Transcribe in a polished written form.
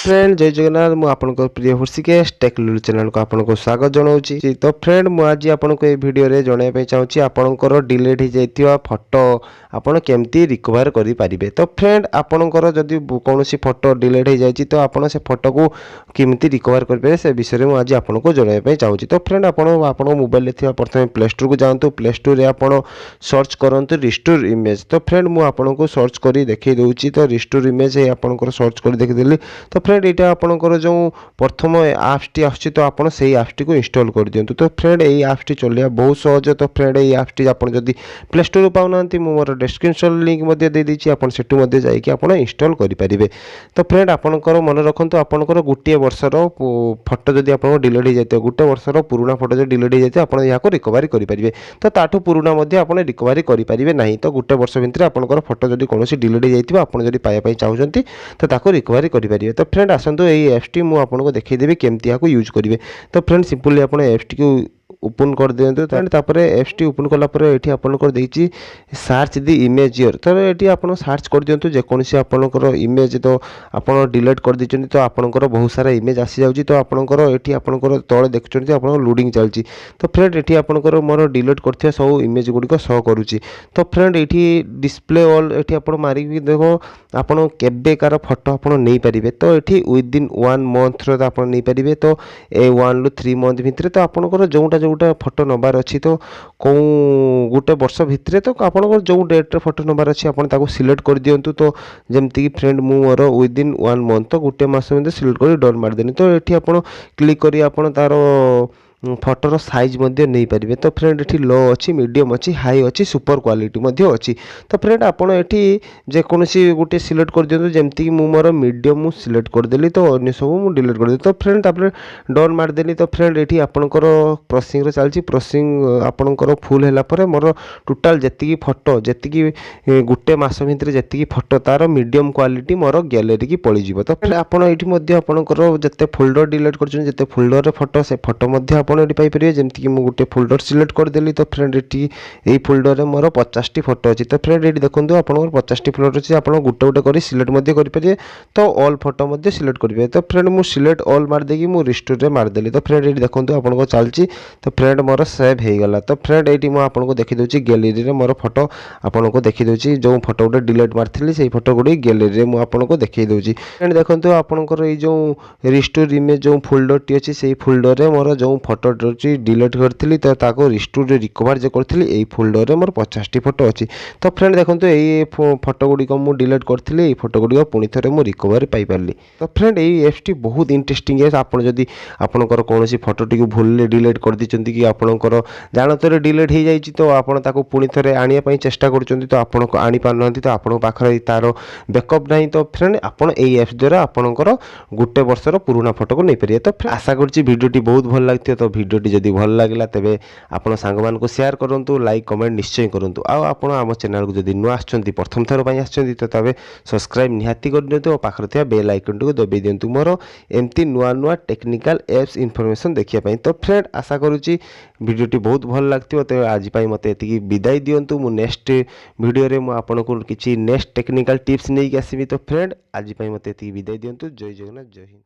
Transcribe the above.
Friend जय जगन्नाथ मु आपनको प्रिय हृषिकेश टेक्नोलॉजी चैनल को आपनको स्वागत जनाऊँगी। तो फ्रेंड मु आज आपको ये वीडियो जनवाई चाहूँगी आपणकर डिलीट हो जाइए फोटो आपड़ केमती रिकवर करें। तो फ्रेंड आपणकर जदि कौन फोटो डिलीट हो जाए तो आप से फोटो को केमती रिकवर करेंगे से विषय में आज आपको जनवाई चाहूँगी। तो फ्रेंड आप मोबाइल प्रथम प्ले स्टोर को जातु प्ले स्टोर आप सर्च करूँ रिस्टोर इमेज। तो फ्रेंड मु आपको सर्च कर देखी दूसरी तो रिस्टोर इमेज आपंकर सर्च कर देखीदेली। तो फ्रेंड यहाँ आपंकर जो प्रथम आप्सटी आसूँ तो आप से आप्सटी को इंस्टॉल कर दिंतु। तो फ्रेंड ये आप्सटी चलिए बहुत सहज। तो फ्रेंड ये आप्सटी आप जब प्ले स्टोर पाऊना मोर डिस्क्रिप्शन लिंक देदेछि आप जाकि इंस्टॉल करेंगे। तो फ्रेंड आपंकर मन रखु आपंकर गोटे वर्षर फोटो जब आप डिलीट हो जाए गोटे वर्षर पुराना फोटो जो डिलीट हो जाए आप यहाँ रिकवरी करेंगे। तो ताठू पुराना आप रिकवरी करेंगे ना। तो गोटे वर्ष भितर आपंकर फोटो जब कौन डिलीट हो जाए आप पाइबा चाहते तो ताको रिकवरी करेंगे। तो फ्रेंड आसतु ये एप्सटी मुझे आपको देखीदेवी केमती यहाँ यूज करेंगे। तो फ्रेंड सिंपली आप एप्सटी को ओपन कर दिंतु। तापर एप्सटी ओपन कलापर ये आपंकर देखिए सार्च दी इमेज योर। तो ये आप सार्च कर दिंतु जेकोसी आपंकर इमेज तो आप डिलीट कर दीजिए तो आपंकर बहुत सारा इमेज आसी जाऊँगी। तो आपंकर ये आपंकर तले देखुं आप लोडिंग चलती। तो फ्रेंड ये आपंकर मोर डिलीट कर सब इमेज गुड़िक शो करुच्ची। तो फ्रेंड ये डिस्प्ले ऑल ये आप मारिक देखो आपड़ केबेकार फोटो आप नहीं पारे। तो ये विदिन 1 मंथ आप नहीं पारे। तो 1 ରୁ 3 मंथ भितर तो आपंकर जोटा जोटा फोटो नबार अच्छी तो कौ गोटे वर्ष भितर तो आपंकर जो डेट्रे फोटो नबार अच्छी आप सिलेक्ट कर दिंतु। तो जमती फ्रेंड मोर विदिन 1 मंथ तो गोटे मस सिलेक्ट कर डन मारदेनी। तो ये आप क्लिक कर तार फोटोर साइज नहीं पारे। तो फ्रेंड ये लो अच्छी मीडियम अच्छी हाई अच्छी सुपर क्वालिटी अच्छी। तो फ्रेंड आपड़ ये जेकोसी गोटे सिलेक्ट कर दिखाँ जमती मोर मीडियम सिलेक्ट करदेली तो अन्य सब मुझे डिलीट कर। तो फ्रेंड तापर डन मारदेली। तो फ्रेंड ये आपंकर प्रोसेसिंग चलती प्रोसेसिंग आपंकर फुल है मोर टोटाल जी फोटो जी गोटे मस भितर जी फोटो तार मीडियम क्वालिटी मोर गैलरी की पलैज। तो फ्रेंड आपंकर जिते फोल्डर डिलीट कर फोल्डर फोटो से फोटो पाइपर जमीक मुझे गोटे फोल्डर सिलेक्ट करदेली। तो फ्रेंड ये फोल्डर मोर 50टी फोटो अच्छी। तो फ्रेंड ये देखो आप 50टी फोटो अच्छी आप गोटे गोटे कर सिलेक्ट करेंगे। तो ऑल फोटो सिलेक्ट करेंगे। तो फ्रेंड मुझे सिलेक्ट ऑल मारदेकी मुझे रिस्टोर में मारदेली। तो फ्रेंड ये देखो आपको चलती। तो फ्रेंड मोर सेव होगला। तो फ्रेंड ये मुझे देखीदे गैलरी में मोर फोटो आपको देखीदे जो फोटो गोटे डिलीट मारी से फोटो गुड़ी गैलरी में आपको देखीदे। फ्रेंड देखो आपंकर ये जो रिस्टोर इमेज जो फोल्डर टी अच्छी से फोल्डर में मोर जो फोटो डिलीट करी तो रिस्टोर रिकवर जो करी यही फोल्डर में मोर 50टी फोटो अच्छी। तो फ्रेंड देखो ये फोटो गुड़िक मुझे डिलीट करी फोटो गुड़िक पुणी थे मुझे रिकवर पाइपारि। तो फ्रेंड ये एप्सटी बहुत इंटरेस्टिंग है। आप जदि आपंकर कौन फोटो टी भूल डिलीट कर दी कि आपंकर जानतर डिलीट हो जाए तो आपको पुणी थे आने चेष्टा कर तो आप आनी पारना तो आप पाखे तार बैकअप ना। तो फ्रेंड आप एप्स द्वारा आपंकर गोटे वर्षर पुराना फोटो को नहीं पारे। तो आशा करुँची भिडियोटी बहुत भल लगी। तो भिडियोटी जदि भल लगे तेज आप सांग मान शेयर करूँ लाइक कमेंट निश्चय करूँ। आम चैनल को जब नुआ आछंती प्रथम थर पर आछंती तो तबे सब्सक्राइब निहाती कर दिंतु और पाखरे थिया बेल आइकन को दबाई दिंतु मोर एमती नुआ नुआ टेक्निकल एप्स इनफॉरमेशन देखिए। तो फ्रेंड आशा करुँची भिडियोटी बहुत भल लगती। तो आज मत ये विदाई दिंतु मु नेक्स्ट वीडियो रे आपको किसी नेक्स्ट टेक्निकल टिप्स नहीं आसबि। तो फ्रेंड आज मत ये विदाई दिंतु। जय जगन्नाथ जय हिंद।